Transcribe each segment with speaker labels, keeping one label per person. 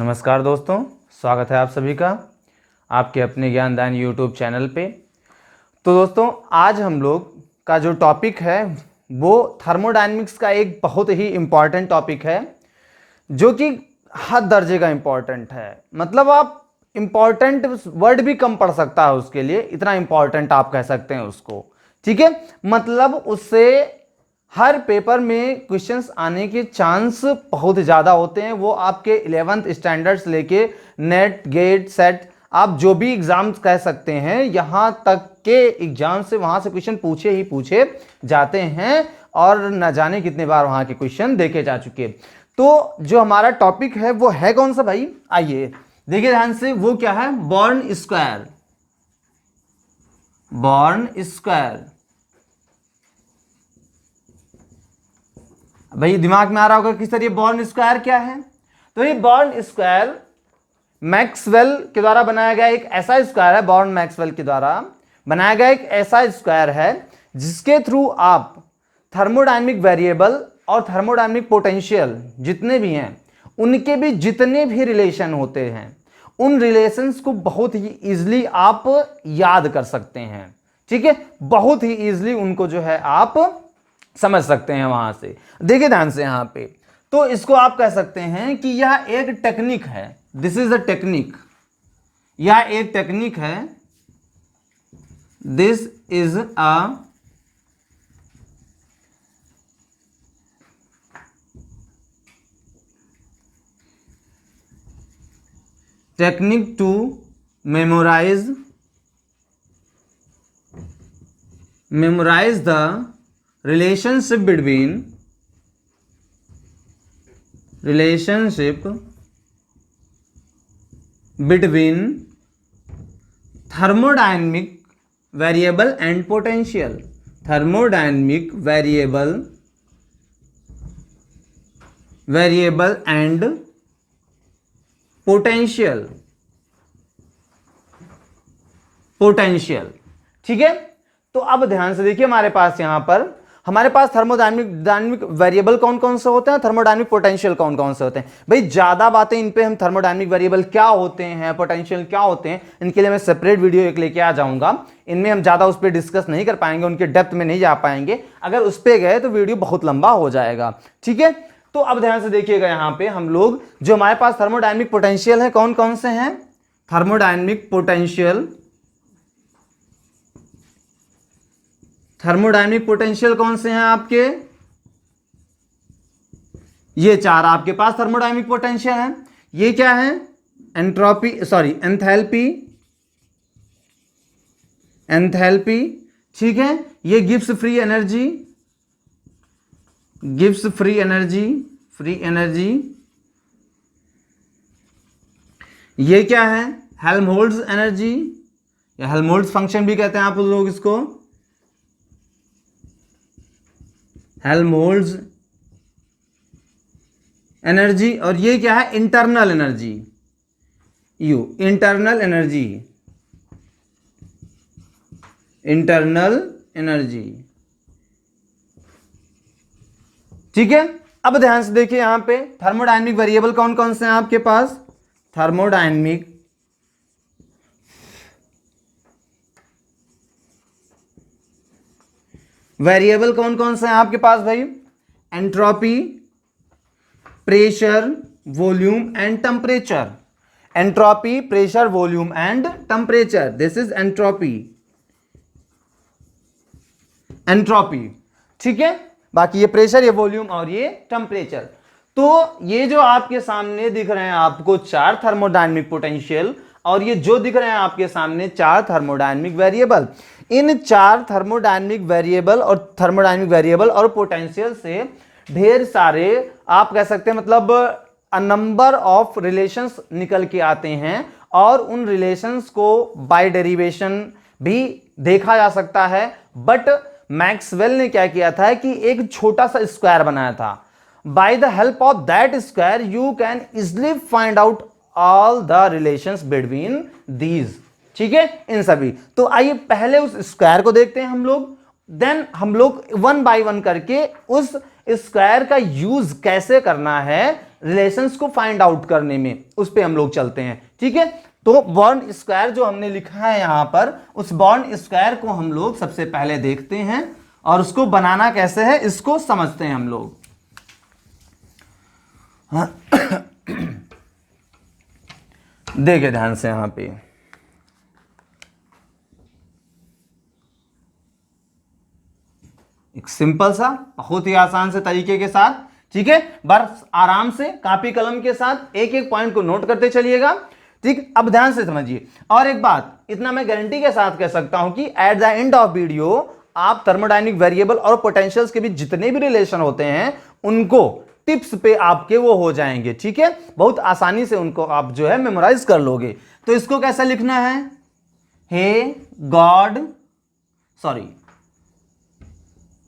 Speaker 1: नमस्कार दोस्तों, स्वागत है आप सभी का आपके अपने ज्ञानदान यूट्यूब चैनल पे। तो दोस्तों, आज हम लोग का जो टॉपिक है वो थर्मोडायनेमिक्स का एक बहुत ही इम्पॉर्टेंट टॉपिक है, जो कि हद दर्जे का इम्पॉर्टेंट है। मतलब आप इम्पॉर्टेंट वर्ड भी कम पड़ सकता है उसके लिए, इतना इम्पॉर्टेंट आप कह सकते हैं उसको। ठीक है, मतलब उससे हर पेपर में क्वेश्चंस आने के चांस बहुत ज़्यादा होते हैं। वो आपके 11th स्टैंडर्ड्स लेके नेट, गेट, सेट, आप जो भी एग्जाम्स कह सकते हैं, यहाँ तक के एग्जाम से वहाँ से क्वेश्चन पूछे ही पूछे जाते हैं और न जाने कितने बार वहाँ के क्वेश्चन देखे जा चुके। तो जो हमारा टॉपिक है वो है कौन सा भाई, आइए देखिए ध्यान से। वो क्या है? Born square. बॉर्न स्क्वायर भाई दिमाग में आ रहा होगा कि सर ये बॉर्न स्क्वायर क्या है। तो ये बॉर्न स्क्वायर मैक्सवेल के द्वारा बनाया गया एक ऐसा स्क्वायर है, बॉर्न मैक्सवेल के द्वारा बनाया गया एक ऐसा स्क्वायर है जिसके थ्रू आप थर्मोडायनेमिक वेरिएबल और थर्मोडायनेमिक पोटेंशियल जितने भी हैं उनके भी जितने भी रिलेशन होते हैं उन रिलेशंस को बहुत ही इजीली आप याद कर सकते हैं। ठीक है, बहुत ही इजीली उनको जो है आप समझ सकते हैं वहां से। देखिए ध्यान से यहां पे, तो इसको आप कह सकते हैं कि यह एक टेक्निक है। दिस इज अ टेक्निक, यह एक टेक्निक है। This is a technique to memorise the relationship between thermodynamic variable and potential। thermodynamic variable and potential। ठीक है, तो अब ध्यान से देखिए, हमारे पास यहां पर हमारे पास थर्मोडायनेमिक वेरिएबल कौन कौन से होते हैं, थर्मोडायनेमिक पोटेंशियल कौन कौन से होते हैं। भाई ज्यादा बातें इन पे हम थर्मोडायनेमिक वेरिएबल क्या होते हैं, पोटेंशियल क्या होते हैं, इनके लिए मैं सेपरेट वीडियो एक लेके आ जाऊंगा। इनमें हम ज्यादा उस पर डिस्कस नहीं कर पाएंगे, उनके डेप्थ में नहीं जा पाएंगे। अगर उस पर गए तो वीडियो बहुत लंबा हो जाएगा। ठीक है, तो अब ध्यान से देखिएगा, यहां पे हम लोग जो हमारे पास थर्मोडायनेमिक पोटेंशियल है कौन कौन से हैं। थर्मोडायनेमिक पोटेंशियल कौन से हैं आपके? ये चार आपके पास थर्मोडायनेमिक पोटेंशियल हैं। ये क्या है? एंथैल्पी। ठीक है, ये गिब्स फ्री एनर्जी। ये क्या है? हेल्महोल्ट्ज एनर्जी, या हेल्महोल्ट्ज फंक्शन भी कहते हैं आप लोग इसको, हेल्महोल्ट्ज एनर्जी। और ये क्या है? Internal energy, internal energy. ठीक है, अब ध्यान से देखिए, यहां पे थर्मोडायनेमिक वेरिएबल कौन कौन से हैं आपके पास। थर्मोडायनेमिक वेरिएबल कौन कौन से हैं आपके पास भाई? Entropy, pressure, volume and temperature. Entropy, pressure, volume and temperature, this is entropy. ठीक है, बाकी ये प्रेशर, ये वॉल्यूम और ये टेम्परेचर। तो ये जो आपके सामने दिख रहे हैं आपको चार थर्मोडायनेमिक पोटेंशियल, और ये जो दिख रहे हैं आपके सामने चार थर्मोडायनेमिक वेरिएबल, इन चार थर्मोडायनेमिक वेरिएबल और पोटेंशियल से ढेर सारे आप कह सकते हैं, मतलब अ नंबर ऑफ रिलेशंस निकल के आते हैं, और उन रिलेशंस को बाय डेरिवेशन भी देखा जा सकता है। बट मैक्सवेल ने क्या किया था कि एक छोटा सा स्क्वायर बनाया था। By the help of that square you can easily find out all the relations between these. ठीक है, इन सभी। तो आइए पहले उस स्क्वायर को देखते हैं हम लोग, देन हम लोग वन बाय वन करके उस स्क्वायर का यूज कैसे करना है रिलेशंस को फाइंड आउट करने में, उस पे हम लोग चलते हैं। ठीक है, तो बॉर्न स्क्वायर जो हमने लिखा है यहां पर, उस बॉर्न स्क्वायर को हम लोग सबसे पहले देखते हैं और उसको बनाना कैसे है इसको समझते हैं हम लोग। देखिए ध्यान से यहां पे, एक सिंपल सा बहुत ही आसान से तरीके के साथ, ठीक है, बस आराम से कॉपी कलम के साथ एक एक पॉइंट को नोट करते चलिएगा। ठीक, अब ध्यान से समझिए। और एक बात इतना मैं गारंटी के साथ कह सकता हूं कि at the end of video आप थर्मोडायनेमिक वेरिएबल और पोटेंशियल्स के बीच जितने भी रिलेशन होते हैं उनको टिप्स पे आपके वो हो जाएंगे। ठीक है, बहुत आसानी से उनको आप जो है मेमोराइज कर लोगे। तो इसको कैसा लिखना है, हे गॉड, सॉरी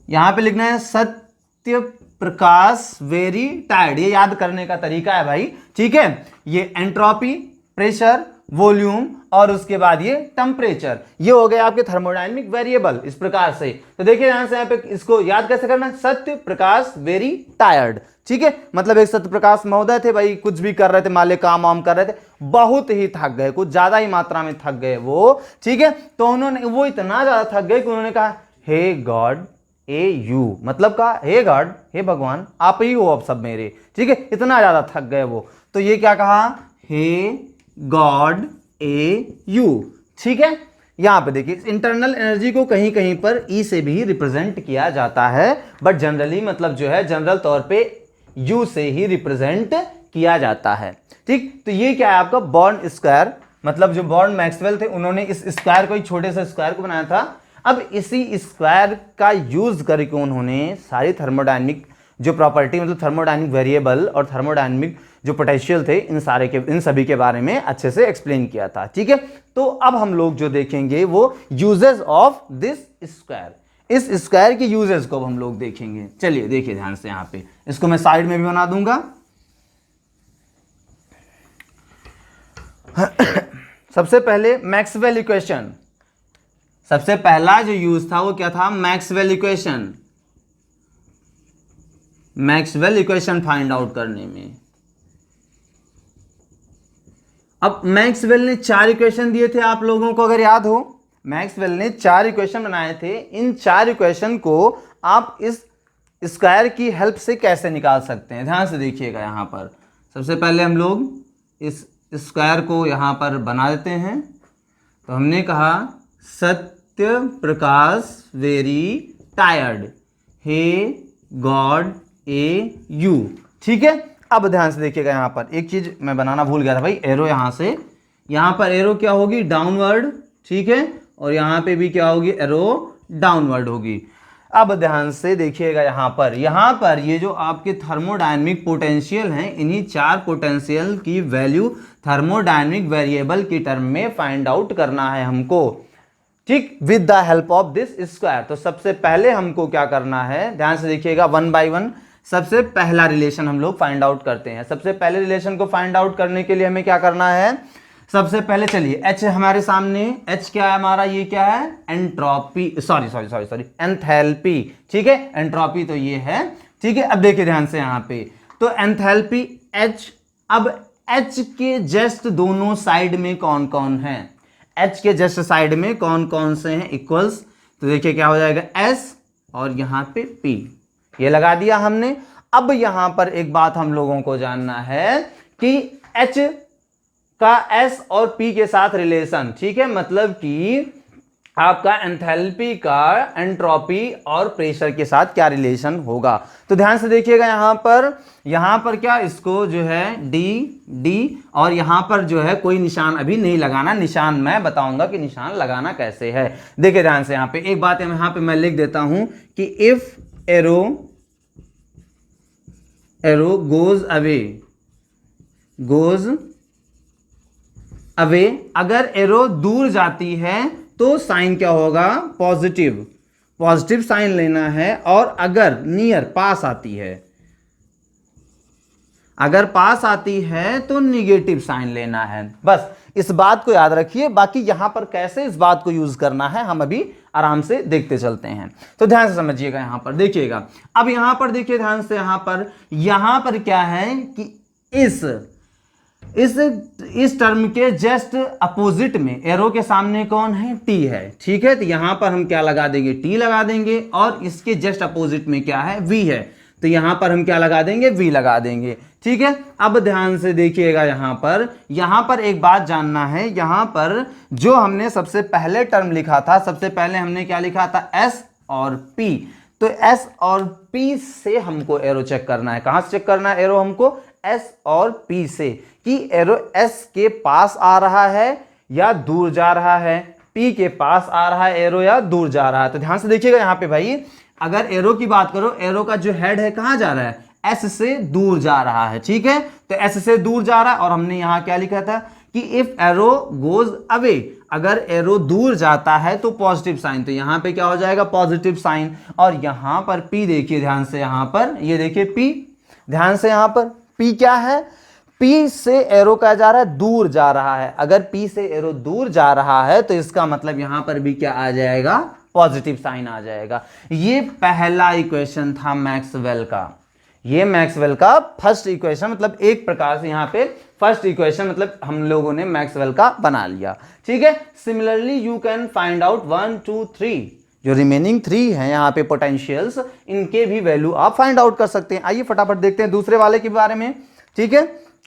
Speaker 1: यहां पे लिखना है सत्य प्रकाश वेरी टायर्ड, ये याद करने का तरीका है भाई। ठीक है, ये एंट्रोपी, प्रेशर, वॉल्यूम और उसके बाद ये टेम्परेचर, ये हो गए आपके थर्मोडायनेमिक वेरिएबल इस प्रकार से। तो देखिए यहां से यहाँ पे इसको याद कैसे करना है, सत्य प्रकाश वेरी टायर्ड। ठीक है, मतलब एक सत्य प्रकाश महोदय थे भाई, कुछ भी कर रहे थे, मान ले काम वाम कर रहे थे, बहुत ही थक गए, कुछ ज्यादा ही मात्रा में थक गए वो। ठीक है, तो उन्होंने, वो इतना ज्यादा थक गए कि उन्होंने कहा हे गॉड, ए यू मतलब कहा हे गॉड, हे भगवान आप ही हो अब सब मेरे। ठीक है, इतना ज्यादा थक गए वो, तो ये क्या कहा, हे गॉड ए यू। ठीक है, यहां पे देखिए इंटरनल एनर्जी को कहीं कहीं पर ई से भी रिप्रेजेंट किया जाता है, बट जनरली मतलब जो है जनरल तौर पे यू से ही रिप्रेजेंट किया जाता है। ठीक, तो ये क्या है आपका बॉर्न स्क्वायर, मतलब जो बॉर्न मैक्सवेल थे उन्होंने इस स्क्वायर को, एक छोटे से स्क्वायर को बनाया था। अब इसी स्क्वायर का यूज करके उन्होंने सारी थर्मोडायनेमिक जो प्रॉपर्टी, मतलब थर्मोडायनेमिक वेरिएबल और थर्मोडायनेमिक जो पोटेंशियल थे, इन सभी के बारे में अच्छे से एक्सप्लेन किया था। ठीक है, तो अब हम लोग जो देखेंगे वो यूजेस ऑफ दिस स्क्वायर, इस स्क्वायर के यूजेस को हम लोग देखेंगे। चलिए देखिए ध्यान से, यहां पे इसको मैं साइड में भी बना दूंगा। सबसे पहले मैक्सवेल इक्वेशन, सबसे पहला जो यूज था वो क्या था, Maxwell equation, Maxwell equation find out करने में। अब मैक्सवेल ने 4 इक्वेशन दिए थे आप लोगों को, अगर याद हो मैक्सवेल ने 4 इक्वेशन बनाए थे। इन 4 इक्वेशन को आप इस स्क्वायर की हेल्प से कैसे निकाल सकते हैं, ध्यान से देखिएगा। यहां पर सबसे पहले हम लोग इस स्क्वायर को यहां पर बना देते हैं। तो हमने कहा Satya Prakash very tired, hey God ए यू। ठीक है, अब ध्यान से देखिएगा, यहां पर एक चीज मैं बनाना भूल गया था भाई, एरो यहां से, यहां पर एरो क्या होगी, डाउनवर्ड। ठीक है, और यहां पे भी क्या होगी, एरो डाउनवर्ड होगी। अब ध्यान से देखिएगा, यहां पर ये जो आपके थर्मोडायनेमिक पोटेंशियल हैं, इन्हीं 4 पोटेंशियल की वैल्यू थर्मोडायनेमिक वेरिएबल की टर्म में फाइंड आउट करना है हमको। ठीक, with the help of this square. तो सबसे पहले हमको क्या करना है, ध्यान से देखिएगा, 1 बाय 1 सबसे पहला रिलेशन हम लोग फाइंड आउट करते हैं। सबसे पहले रिलेशन को फाइंड आउट करने के लिए हमें क्या करना है, सबसे पहले चलिए H हमारे सामने, H क्या है हमारा, ये क्या है, एंट्रोपी, सॉरी एंथैल्पी। ठीक है, एंट्रोपी तो ये है। ठीक है, अब देखिए ध्यान से यहाँ पे, तो एंथैल्पी H, अब H के जस्ट दोनों साइड में कौन कौन है, H के जस्ट साइड में कौन कौन से हैं, इक्वल्स। तो देखिए क्या हो जाएगा, S और यहाँ पे P, ये लगा दिया हमने। अब यहां पर एक बात हम लोगों को जानना है कि H का S और P के साथ रिलेशन। ठीक है, मतलब कि आपका एंथैल्पी का एंट्रोपी और प्रेशर के साथ क्या रिलेशन होगा। तो ध्यान से देखिएगा, यहां पर क्या, इसको जो है डी और यहां पर जो है कोई निशान अभी नहीं लगाना, निशान मैं बताऊंगा कि निशान लगाना कैसे है। देखिए ध्यान से, यहां पे एक बात यहां पे मैं लिख देता हूं कि इफ एरो गोज अवे, अगर एरो दूर जाती है तो साइन क्या होगा, पॉजिटिव साइन लेना है। और अगर नियर, पास आती है, अगर पास आती है तो निगेटिव साइन लेना है। बस इस बात को याद रखिए, बाकी यहां पर कैसे इस बात को यूज करना है हम अभी आराम से देखते चलते हैं। तो ध्यान से समझिएगा, यहां पर देखिएगा। अब यहां पर देखिए ध्यान से, यहां पर क्या है कि इस टर्म के जस्ट अपोजिट में एरो के सामने कौन है, टी है। ठीक है, तो यहां पर हम क्या लगा देंगे, टी लगा देंगे, और इसके जस्ट अपोजिट में क्या है, वी है, तो यहां पर हम क्या लगा देंगे, वी लगा देंगे। ठीक है, अब ध्यान से देखिएगा, यहां पर एक बात जानना है, यहां पर जो हमने सबसे पहले टर्म लिखा था, सबसे पहले हमने क्या लिखा था, एस और पी। तो एस और पी से हमको एरो चेक करना है। कहां से चेक करना है एरो हमको, एस और पी से, कि एरो एस के पास आ रहा है या दूर जा रहा है, पी के पास आ रहा है एरो या दूर जा रहा है। तो ध्यान से देखिएगा यहां पे भाई, अगर एरो की बात करो, एरो का जो हेड है कहां जा रहा है, एस से दूर जा रहा है। ठीक है, तो एस से दूर जा रहा है, और हमने यहां क्या लिखा था कि इफ एरो गोज अवे, अगर एरो दूर जाता है तो पॉजिटिव साइन, तो यहां पे क्या हो जाएगा, पॉजिटिव साइन। और यहां पर पी देखिए ध्यान से, यहां पर ये देखिए पी, ध्यान से यहां पर पी क्या है, पी से एरो क्या जा रहा है, दूर जा रहा है। अगर पी से एरो दूर जा रहा है तो इसका मतलब यहां पर भी क्या आ जाएगा, पॉजिटिव साइन आ जाएगा। ये पहला इक्वेशन था मैक्सवेल का, ये मैक्सवेल का फर्स्ट इक्वेशन, मतलब एक प्रकार से यहां पे फर्स्ट इक्वेशन मतलब हम लोगों ने मैक्सवेल का बना लिया। ठीक है, similarly you can find out 1 2 3, जो रिमेनिंग 3 हैं यहाँ पे पोटेंशियल्स, इनके भी वैल्यू आप फाइंड आउट कर सकते हैं। आइए फटाफट देखते हैं दूसरे वाले के बारे में। ठीक है,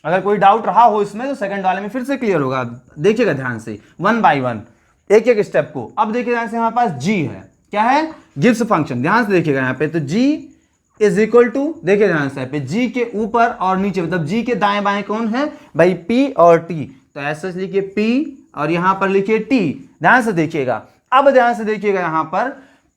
Speaker 1: अगर कोई डाउट रहा हो इसमें तो सेकंड वाले में फिर से क्लियर होगा। देखिएगा ध्यान से, 1 बाय 1 एक एक स्टेप को। अब देखिए ध्यान से, हमारे पास g है, क्या है, गिब्स फंक्शन। ध्यान से देखिएगा यहाँ पे, तो g इज इक्वल टू, देखिए ध्यान से यहाँ पे, g के ऊपर और नीचे, मतलब g के दाएं बाएं कौन है भाई, p और t। तो ऐसे लिखिए p और यहां पर लिखिए t। ध्यान से देखिएगा, अब ध्यान से देखिएगा यहां पर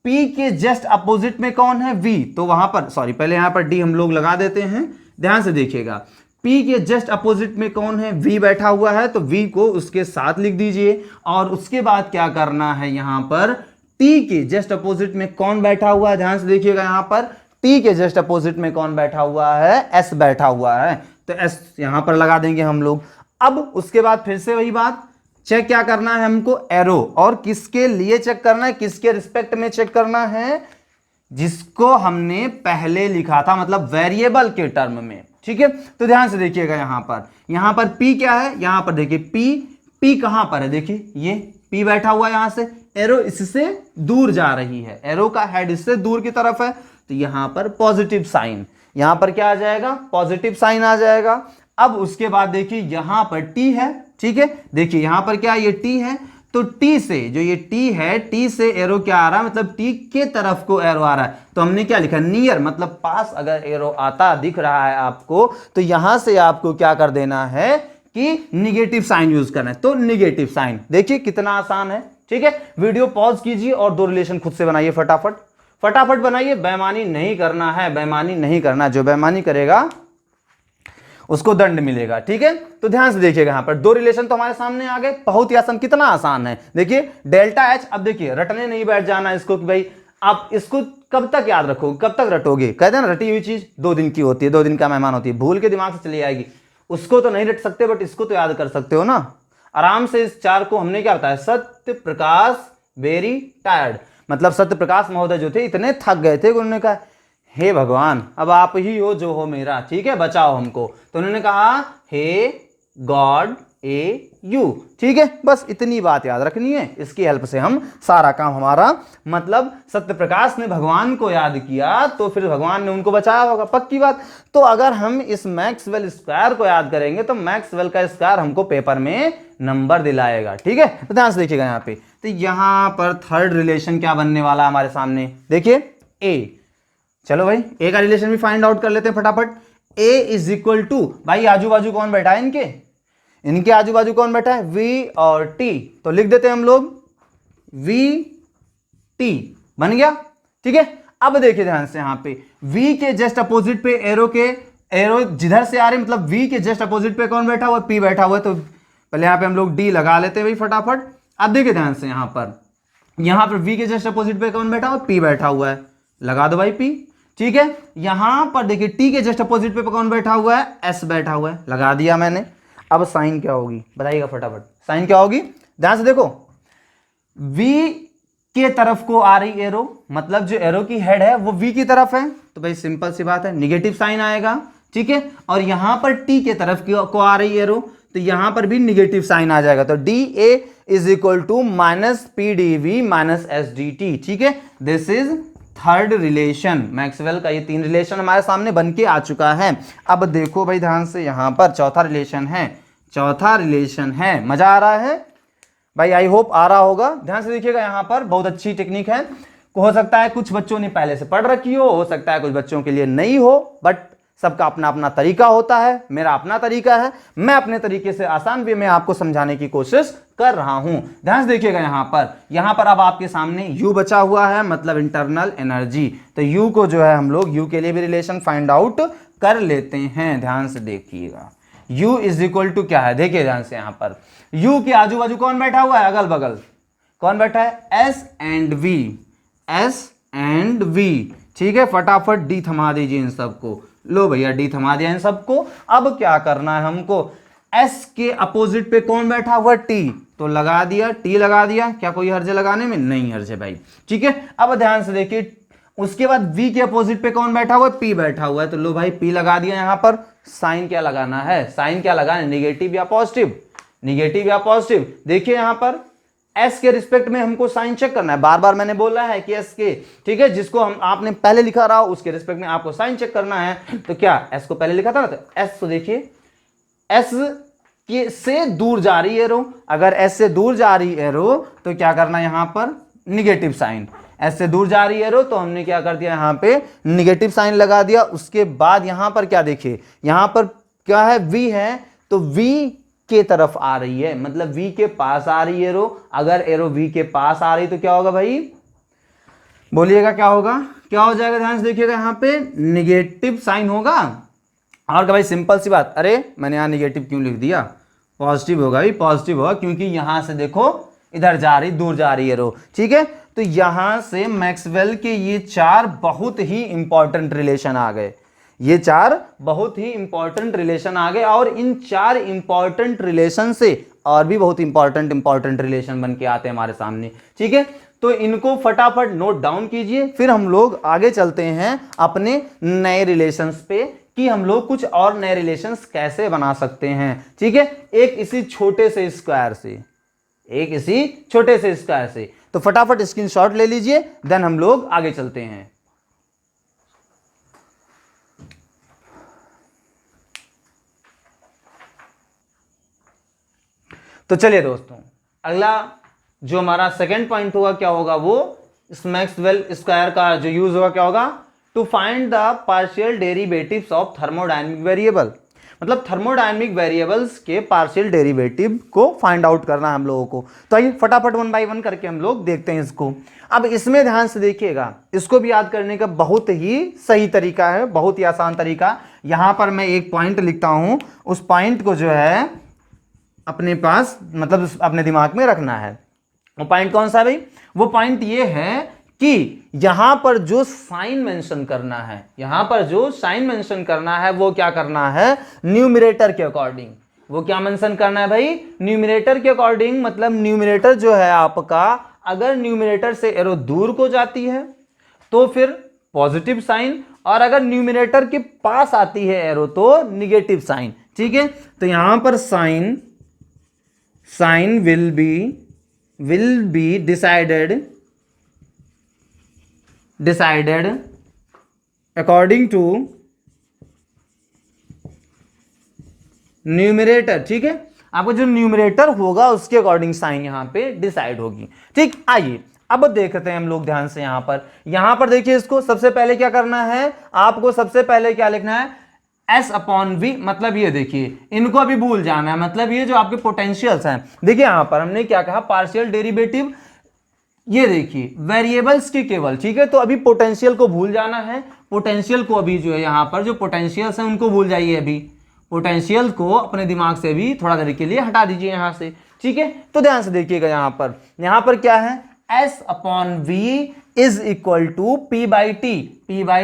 Speaker 1: p के जस्ट अपोजिट में कौन है, v। तो वहां पर सॉरी, पहले यहां पर d हम लोग लगा देते हैं। ध्यान से देखिएगा, P के जस्ट अपोजिट में कौन है, V बैठा हुआ है, तो V को उसके साथ लिख दीजिए। और उसके बाद क्या करना है, यहां पर T के जस्ट अपोजिट में कौन बैठा हुआ है, ध्यान से देखिएगा, यहां पर T के जस्ट अपोजिट में कौन बैठा हुआ है, S बैठा हुआ है, तो S यहां पर लगा देंगे हम लोग। अब उसके बाद फिर से वही बात, चेक क्या करना है हमको, एरो, और किसके लिए चेक करना है, किसके रिस्पेक्ट में चेक करना है, जिसको हमने पहले लिखा था, मतलब वेरिएबल के टर्म में। ठीक है, तो ध्यान से देखिएगा यहां पर P क्या है, यहां पर देखिए P कहां पर है, देखिए ये P बैठा हुआ है, यहां से एरो इससे दूर जा रही है, एरो का हेड इससे दूर की तरफ है, तो यहां पर पॉजिटिव साइन, यहां पर क्या आ जाएगा, पॉजिटिव साइन आ जाएगा। अब उसके बाद देखिए यहां पर T है। ठीक है, देखिए यहां पर क्या, ये T है, तो T से, जो ये T है, T से एरो क्या आ रहा है, मतलब T के तरफ को एरो आ रहा है, तो हमने क्या लिखा, नियर, मतलब पास अगर एरो आता दिख रहा है आपको, तो यहां से आपको क्या कर देना है कि निगेटिव साइन यूज करना है, तो निगेटिव साइन। देखिए कितना आसान है। ठीक है, वीडियो पॉज कीजिए और दो रिलेशन खुद से बनाइए, फटाफट बनाइए, बेईमानी नहीं करना है, बेईमानी नहीं करना, जो बेईमानी करेगा उसको दंड मिलेगा। ठीक है, तो ध्यान से देखिएगा, यहां पर दो रिलेशन तो हमारे सामने आ गए, बहुत ही आसान, कितना आसान है। देखिए डेल्टा एच, अब देखिए रटने नहीं बैठ जाना इसको कि भाई आप इसको कब तक याद रखोगे, कब तक रटोगे, कहते हैं ना रटी हुई चीज 2 दिन की होती है, 2 दिन का मेहमान होती है, भूल के दिमाग से चली आएगी। उसको तो नहीं रट सकते, बट इसको तो याद कर सकते हो ना आराम से। इस 4 को हमने क्या बताया, सत्य प्रकाश वेरी टायर्ड, मतलब सत्य प्रकाश महोदय जो थे इतने थक गए थे, उन्होंने कहा हे भगवान अब आप ही हो जो हो मेरा, ठीक है, बचाओ हमको। तो उन्होंने कहा हे गॉड ए यू। ठीक है, बस इतनी बात याद रखनी है, इसकी हेल्प से हम सारा काम हमारा, मतलब सत्य प्रकाश ने भगवान को याद किया तो फिर भगवान ने उनको बचाया होगा, पक्की बात। तो अगर हम इस मैक्सवेल स्क्वायर को याद करेंगे तो मैक्सवेल का स्क्वायर हमको पेपर में नंबर दिलाएगा। ठीक है, तो ध्यान से देखिएगा यहाँ पे, तो यहां पर थर्ड रिलेशन क्या बनने वाला हमारे सामने, देखिए ए। चलो भाई ए का रिलेशन भी फाइंड आउट कर लेते हैं फटाफट। ए इज इक्वल टू, भाई आजू बाजू कौन बैठा है, इनके आजू बाजू कौन बैठा है, V और T, तो लिख देते हैं हम लोग V T, बन गया। ठीक है, अब देखिए ध्यान से यहाँ पे V के जस्ट अपोजिट पे एरो जिधर से आ रही, मतलब V के जस्ट अपोजिट पे कौन बैठा हुआ, P बैठा हुआ है, तो पहले यहाँ पे हम लोग D लगा लेते हैं भाई फटाफट। अब देखिए ध्यान से यहाँ पर V के जस्ट अपोजिट पे कौन बैठा हुआ, P बैठा हुआ है, लगा दो भाई P। ठीक है, यहां पर देखिए T के जस्ट अपोजिट पे कौन बैठा हुआ है, S बैठा हुआ है, लगा दिया मैंने। अब साइन क्या होगी बताइएगा फटाफट, साइन क्या होगी, ध्यान से देखो, V के तरफ को आ रही एरो, मतलब जो एरो की हेड है वो V की तरफ है, तो भाई सिंपल सी बात है निगेटिव साइन आएगा। ठीक है, और यहां पर टी के तरफ को आ रही एरो, तो यहां पर भी निगेटिव साइन आ जाएगा, तो D A is equal to minus P D V minus S D T. ठीक है, this is third relation. Maxwell का ये 3 रिलेशन हमारे सामने बन के आ चुका है। अब देखो भाई ध्यान से, यहां पर चौथा रिलेशन है, चौथा रिलेशन है। मजा आ रहा है भाई? आई होप आ रहा होगा। ध्यान से देखिएगा, यहां पर बहुत अच्छी टेक्निक है। हो सकता है कुछ बच्चों ने पहले से पढ़ रखी हो सकता है कुछ बच्चों के लिए नहीं हो, बट सबका अपना अपना तरीका होता है। मेरा अपना तरीका है, मैं अपने तरीके से आसान वे में आपको समझाने की कोशिश कर रहा हूं। ध्यान से देखिएगा, यहां पर अब आपके सामने U बचा हुआ है, मतलब इंटरनल एनर्जी। तो U को जो है हम लोग U के लिए भी रिलेशन फाइंड आउट कर लेते हैं। ध्यान से देखिएगा, U इज इक्वल टू क्या है, देखिए ध्यान से, यहां पर U के आजू बाजू कौन बैठा हुआ है, अगल बगल कौन बैठा है, S and V, S and V। ठीक है, फटाफट डी थमा दीजिए इन सबको। लो भैया डी थमा दिया इन सबको। अब क्या करना है हमको, S के अपोजिट पे कौन बैठा हुआ, T, तो लगा दिया, T लगा दिया। क्या कोई हर्ज है लगाने में? नहीं हर्ज है भाई। ठीक है, अब ध्यान से देखिए, उसके बाद V के अपोजिट पे कौन बैठा हुआ है, P बैठा हुआ है, तो लो भाई P लगा दिया। यहां पर साइन क्या लगाना है, साइन क्या लगाना है, निगेटिव या पॉजिटिव, निगेटिव या पॉजिटिव। देखिए यहां पर S के रिस्पेक्ट में हमको साइन चेक करना है, बार बार मैंने बोला है कि S के, ठीक है, जिसको हम आपने पहले लिखा रहा उसके रिस्पेक्ट में आपको साइन चेक करना है। तो क्या S को पहले लिखा था ना, तो S को देखिए, S के से दूर जा रही एरो, अगर S से दूर जा रही एरो तो क्या करना है, यहां पर निगेटिव साइन। S से दूर जा रही एरो तो हमने क्या कर दिया, यहां पे निगेटिव साइन लगा दिया। उसके बाद यहां पर क्या देखिए, यहां पर क्या है, V है, तो V के तरफ आ रही है, मतलब V के पास आ रही है एरो। अगर एरो V के पास आ रही तो क्या होगा भाई, बोलिएगा क्या होगा, क्या हो जाएगा? ध्यान से देखिएगा, यहां पे निगेटिव साइन होगा। और क्या भाई, सिंपल सी बात। अरे मैंने यहां निगेटिव क्यों लिख दिया, पॉजिटिव होगा भाई, पॉजिटिव होगा, क्योंकि यहां से देखो इधर जा रही, दूर जा रही है एरो। ठीक है, तो यहां से मैक्सवेल के ये 4 बहुत ही इंपॉर्टेंट रिलेशन आ गए, ये 4 बहुत ही इंपॉर्टेंट रिलेशन आ गए। और इन 4 इंपॉर्टेंट रिलेशन से और भी बहुत इंपॉर्टेंट रिलेशन बन के आते हैं हमारे सामने। ठीक है, तो इनको फटाफट नोट डाउन कीजिए, फिर हम लोग आगे चलते हैं अपने नए रिलेशंस पे कि हम लोग कुछ और नए रिलेशंस कैसे बना सकते हैं। ठीक है, एक इसी छोटे से स्क्वायर से, एक इसी छोटे से स्क्वायर से। तो फटाफट स्क्रीनशॉट ले लीजिए, देन हम लोग आगे चलते हैं। तो चलिए दोस्तों, अगला जो हमारा सेकंड पॉइंट होगा क्या होगा, वो मैक्सवेल स्क्वायर का जो यूज होगा क्या होगा, to find the partial derivatives of thermodynamic variable. मतलब थर्मोडायनेमिक वेरिएबल्स के पार्शियल डेरिवेटिव को फाइंड आउट करना है हम लोगों को। तो आइए फटाफट 1 बाय 1 करके हम लोग देखते हैं इसको। अब इसमें ध्यान से देखिएगा, इसको भी याद करने का बहुत ही सही तरीका है, बहुत ही आसान तरीका। यहां पर मैं एक पॉइंट लिखता हूं, उस पॉइंट को जो है अपने पास, मतलब अपने दिमाग में रखना है। वो पॉइंट कौन सा है भाई, वो पॉइंट ये है कि यहां पर जो साइन मेंशन करना है, यहां पर जो साइन मेंशन करना है वो क्या करना है, न्यूमरेटर के अकॉर्डिंग। वो क्या मेंशन करना है भाई, न्यूमरेटर के अकॉर्डिंग। मतलब न्यूमरेटर जो है आपका, अगर न्यूमरेटर से एरो दूर को जाती है तो फिर पॉजिटिव साइन, और अगर न्यूमरेटर के पास आती है एरो तो निगेटिव साइन। ठीक है, तो यहां पर sign will be decided according to numerator. ठीक है, आपको जो न्यूमरेटर होगा उसके अकॉर्डिंग साइन यहां पे डिसाइड होगी। ठीक, आइए अब देखते हैं हम लोग ध्यान से। यहां पर देखिए, इसको सबसे पहले क्या करना है, आपको सबसे पहले क्या लिखना है, S अपॉन V। मतलब ये देखिए, इनको अभी भूल जाना है, मतलब ये जो आपके पोटेंशियल्स हैं। देखिए यहां पर हमने क्या कहा, पार्शियल डेरिवेटिव, ये देखिए वेरिएबल्स के केवल। ठीक है, तो अभी पोटेंशियल को भूल जाना है, पोटेंशियल को अभी जो है यहां पर जो पोटेंशियल्स हैं उनको भूल जाइए। अभी पोटेंशियल को अपने दिमाग से भी थोड़ा देर के लिए हटा दीजिए यहां से। ठीक है, तो ध्यान से देखिएगा, यहां पर क्या है, S upon V is equal to P by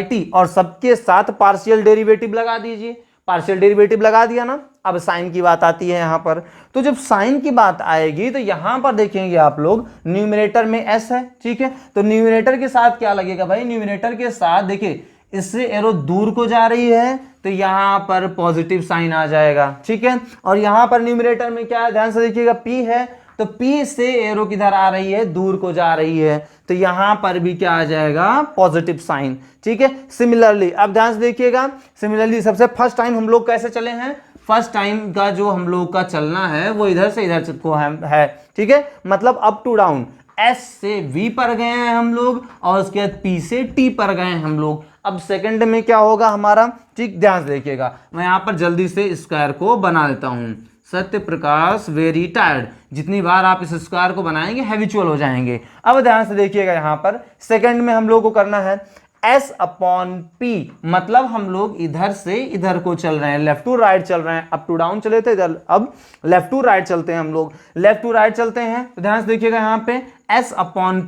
Speaker 1: T, और सबके साथ पार्शियल डेरिवेटिव लगा दीजिए। पार्शियल डेरिवेटिव लगा दिया ना, अब साइन की बात आती है यहां पर। तो जब साइन की बात आएगी तो यहां पर देखेंगे आप लोग, न्यूमरेटर में S है। ठीक है, तो न्यूमरेटर के साथ क्या लगेगा भाई, न्यूमरेटर के साथ देखिए, इससे एरो दूर को जा रही है तो यहाँ पर पॉजिटिव साइन आ जाएगा, ठीक है। और यहाँ पर न्यूमरेटर में क्या है, ध्यान से देखिएगा, P है, तो P से एरो किधर आ रही है, दूर को जा रही है, तो यहाँ पर भी क्या आ जाएगा, पॉजिटिव साइन, ठीक है। सिमिलरली अब ध्यान से देखिएगा, सिमिलरली सबसे फर्स्ट टाइम हम लोग कैसे चले हैं, फर्स्ट टाइम का जो हम लोग का चलना है वो इधर से इधर को है, ठीक है, मतलब अप टू डाउन, S से V पर गए हैं हम लोग और उसके बाद P से T पर गए हैं हम लोग। अब सेकंड में क्या होगा हमारा, ठीक, ध्यान से देखिएगा, मैं यहाँ पर जल्दी से स्क्वायर को बना देता हूँ। सत्य प्रकाश वेरी टायर्ड, जितनी बार आप इस स्क्वायर को बनाएंगे हैबिचुअल हो जाएंगे। अब ध्यान से देखिएगा, यहाँ पर सेकंड में हम लोग को करना है S अपॉन P, मतलब हम लोग इधर से इधर को चल रहे हैं, लेफ्ट टू राइट चल रहे हैं, अप टू डाउन चले थे इधर, अब लेफ्ट टू राइट चलते हैं हम लोग, लेफ्ट टू राइट चलते हैं, तो ध्यान से देखिएगा यहाँ पे S अपॉन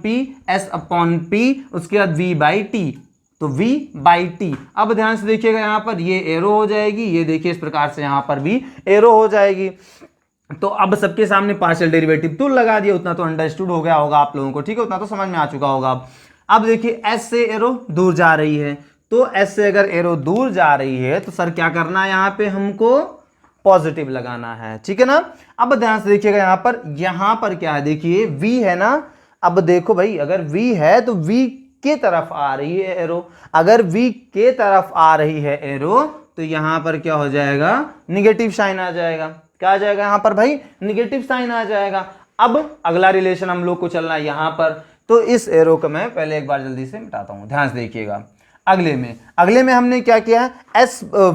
Speaker 1: P, उसके बाद V बाई T, तो V बाई T। अब ध्यान से देखिएगा यहाँ पर ये एरो हो जाएगी, ये देखिए इस प्रकार से यहाँ पर भी एरो हो जाएगी। तो अब सबके सामने पार्शियल डेरिवेटिव तो लगा दिया, उतना तो अंडरस्टूड हो गया होगा आप लोगों को, ठीक है, उतना तो समझ में आ चुका होगा। अब देखिए S से एरो दूर जा रही है, तो S से अगर एरो दूर जा रही है तो सर क्या करना है, यहाँ पे हमको पॉजिटिव लगाना है, ठीक है ना। अब ध्यान से देखिएगा यहाँ पर क्या है, देखिए V है ना, अब देखो भाई अगर V है तो V के तरफ आ रही है एरो, अगर V के तरफ आ रही है एरो तो यहाँ पर क्या हो जाएगा, निगेटिव साइन आ जाएगा, क्या आ जाएगा यहाँ पर भाई, निगेटिव साइन आ जाएगा। अब अगला रिलेशन हम लोग को चलना है यहाँ पर, तो इस एरो को मैं पहले एक बार जल्दी से मिटाता हूँ, ध्यान से देखिएगा। अगले में हमने क्या किया है,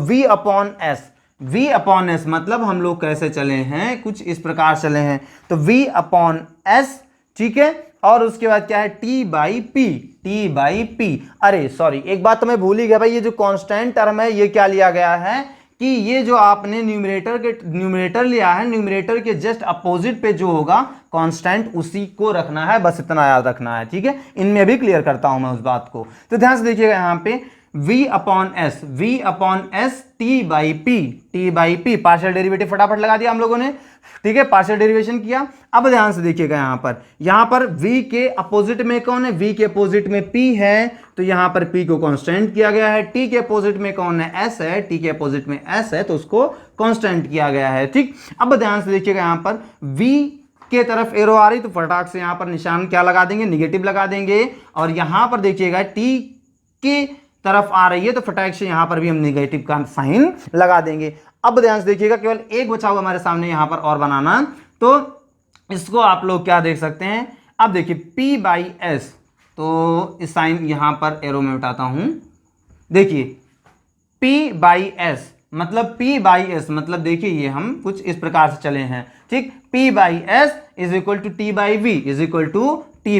Speaker 1: V अपॉन S, मतलब हम लोग कैसे चले हैं, कुछ इस प्रकार चले हैं, तो V अपॉन S, ठीक है, और उसके बाद क्या है T बाई P। अरे सॉरी, एक बात तो मैं भूल ही गया भाई, ये जो कांस्टेंट टर्म है ये क्या लिया गया है कि ये जो आपने न्यूमरेटर लिया है, न्यूमरेटर के जस्ट अपोजिट पे जो होगा कांस्टेंट उसी को रखना है, बस इतना याद रखना है, ठीक है। इनमें भी क्लियर करता हूं मैं उस बात को। तो ध्यान से देखिएगा यहाँ पे V upon S T by P, partial derivative फटाफट लगा दिया हम लोगों ने, ठीक है, पार्शियल डेरिवेशन किया। अब ध्यान से देखिएगा यहाँ पर V के अपोजिट में कौन है, V के अपोजिट में P है, तो यहाँ पर P को कांस्टेंट किया गया है। T के अपोजिट में कौन है, S है, T के अपोजिट में S है, तो उसको कांस्टेंट किया गया है, ठीक। अब ध्यान से देखिएगा यहाँ पर V के तरफ एरो आ रही, तो फटाक से यहाँ पर निशान क्या लगा देंगे, निगेटिव लगा देंगे। और यहाँ पर देखिएगा T के तरफ आ रही है, तो फटाक से यहाँ पर भी हम निगेटिव का साइन लगा देंगे। अब ध्यान से देखिएगा, केवल एक बचा हुआ हमारे सामने यहाँ पर और बनाना, तो इसको आप लोग क्या देख सकते हैं, अब देखिए P बाई S, तो इस साइन यहाँ पर एरो में उठाता हूँ, देखिए P बाई S मतलब देखिए ये हम कुछ इस प्रकार से चले हैं, ठीक। P by S is equal to T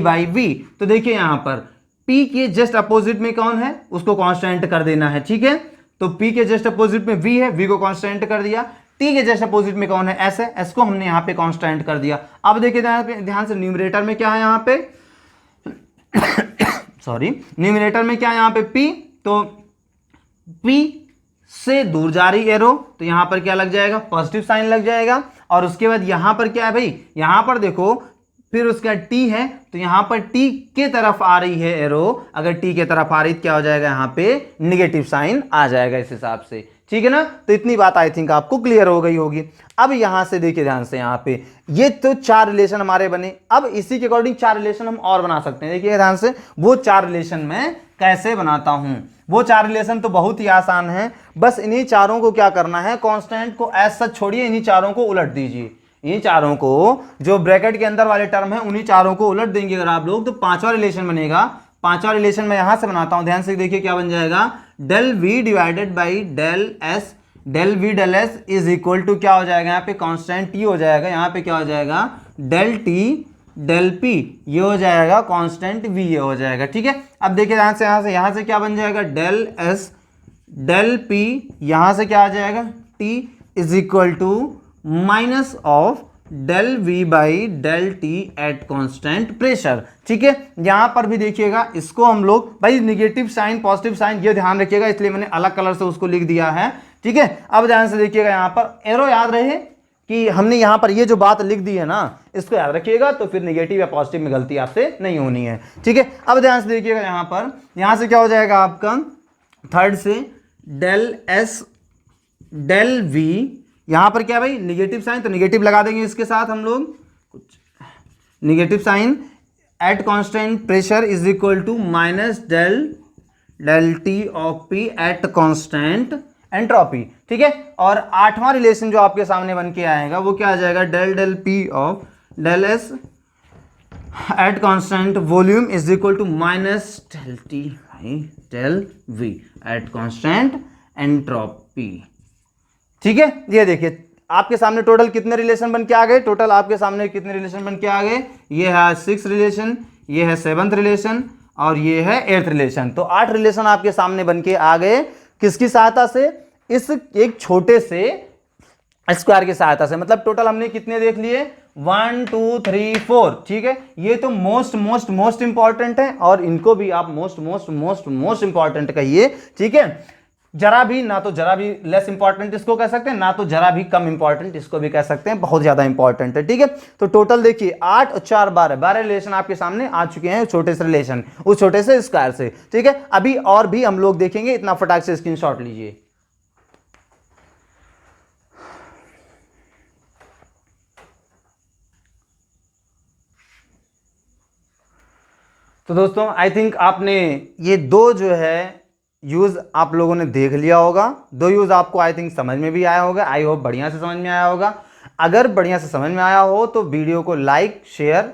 Speaker 1: by V, तो देखिए यहाँ पर P के जस्ट अपोजिट में कौन है, उसको कांस्टेंट कर देना है, ठीक है। तो P के जस्ट अपोजिट में V है, V को कांस्टेंट कर दिया। T के जस्ट अपोजिट में कौन है, S है, S को हमने यहाँ पे कांस्टेंट कर दिया। अब देखिए ध्यान से न्यूमरेटर में क्या है यहाँ पे सॉरी, न्यूमरेटर में क्या है यहाँ पे P, तो P से दूर जा रही एरो, तो यहाँ पर क्या लग जाएगा, पॉजिटिव साइन लग जाएगा। और उसके बाद यहाँ पर क्या है भाई, यहाँ पर देखो फिर उसका T है, तो यहाँ पर T के तरफ आ रही है एरो, अगर T के तरफ आ रही तो क्या हो जाएगा, यहाँ पे निगेटिव साइन आ जाएगा इस हिसाब से, ठीक है ना। तो इतनी बात आई थिंक आपको क्लियर हो गई होगी। अब यहाँ से देखिए ध्यान से, यहाँ पे ये तो 4 रिलेशन हमारे बने। अब इसी के अकॉर्डिंग 4 रिलेशन हम और बना सकते हैं। देखिए ध्यान से, वो 4 रिलेशन मैं कैसे बनाता हूँ, वो 4 रिलेशन तो बहुत ही आसान है, बस इन्हीं चारों को क्या करना है, कांस्टेंट को एज सच छोड़िए, इन्हीं चारों को उलट दीजिए। इन चारों को, जो ब्रैकेट के अंदर वाले टर्म है उन्हीं चारों को उलट देंगे अगर आप लोग, तो 5वां रिलेशन बनेगा। 5वां रिलेशन मैं यहां से बनाता हूं, ध्यान से देखिए क्या बन जाएगा, del V divided by del S is equal to क्या हो जाएगा, यहाँ पे कांस्टेंट T हो जाएगा, यहाँ पे क्या हो जाएगा, डेल T डेल P, ये हो जाएगा कांस्टेंट V, ये हो जाएगा, ठीक है। अब देखिए यहाँ से क्या बन जाएगा, डेल S डेल P, यहाँ से क्या आ जाएगा, T is equal to minus of del V by del T at constant pressure, ठीक है। यहां पर भी देखिएगा, इसको हम लोग भाई निगेटिव साइन पॉजिटिव साइन ये ध्यान रखिएगा, इसलिए मैंने अलग कलर से उसको लिख दिया है, ठीक है। अब ध्यान से देखिएगा, यहां पर एरो याद रहे कि हमने यहां पर ये जो बात लिख दी है ना, इसको याद रखिएगा, तो फिर निगेटिव या पॉजिटिव में गलती आपसे नहीं होनी है, ठीक है। अब ध्यान से देखिएगा, यहां से क्या हो जाएगा आपका, थर्ड से डेल एस डेल वी, यहां पर क्या भाई निगेटिव साइन, तो निगेटिव लगा देंगे इसके साथ हम लोग, कुछ negative sign at constant pressure is equal to minus del del T of P at constant entropy, ठीक है। और आठवां रिलेशन जो आपके सामने बन के आएगा वो क्या आ जाएगा, del del P of del S at constant volume is equal to minus del T del V at constant entropy, ठीक है। ये देखिए आपके सामने टोटल कितने रिलेशन बन के आ गए, टोटल आपके सामने कितने रिलेशन बन के आ गए, ये है 6 रिलेशन, ये है 7th रिलेशन और ये है 8th रिलेशन। तो 8 रिलेशन आपके सामने बन के आ गए, किसकी सहायता से, इस एक छोटे से स्क्वायर की सहायता से। मतलब टोटल हमने कितने देख लिए, 1 2 3 4, ठीक है। ये तो मोस्ट मोस्ट मोस्ट इंपॉर्टेंट है और इनको भी आप most most most most important कहिए, ठीक है। जरा भी ना तो जरा भी लेस इंपॉर्टेंट इसको कह सकते हैं, ना तो जरा भी कम इंपॉर्टेंट इसको भी कह सकते हैं, बहुत ज्यादा इंपॉर्टेंट है, ठीक है। तो टोटल देखिए 8 और 4 12 रिलेशन आपके सामने आ चुके हैं, छोटे से रिलेशन उस छोटे से स्क्वायर से, ठीक है। अभी और भी हम लोग देखेंगे, इतना फटाक से स्क्रीनशॉट लीजिए। तो दोस्तों आई थिंक आपने ये दो जो है यूज आप लोगों ने देख लिया होगा, दो यूज आपको आई थिंक समझ में भी आया होगा, आई होप बढ़िया से समझ में आया होगा। अगर बढ़िया से समझ में आया हो तो वीडियो को लाइक शेयर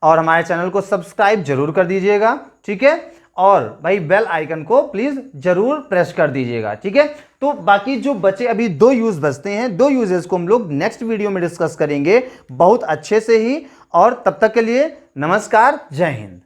Speaker 1: और हमारे चैनल को सब्सक्राइब जरूर कर दीजिएगा, ठीक है। और भाई बेल आइकन को प्लीज जरूर प्रेस कर दीजिएगा, ठीक है। तो बाकी जो बचे अभी 2 यूज बचते हैं, 2 यूजेस को हम लोग नेक्स्ट वीडियो में डिस्कस करेंगे बहुत अच्छे से ही। और तब तक के लिए नमस्कार, जय हिंद।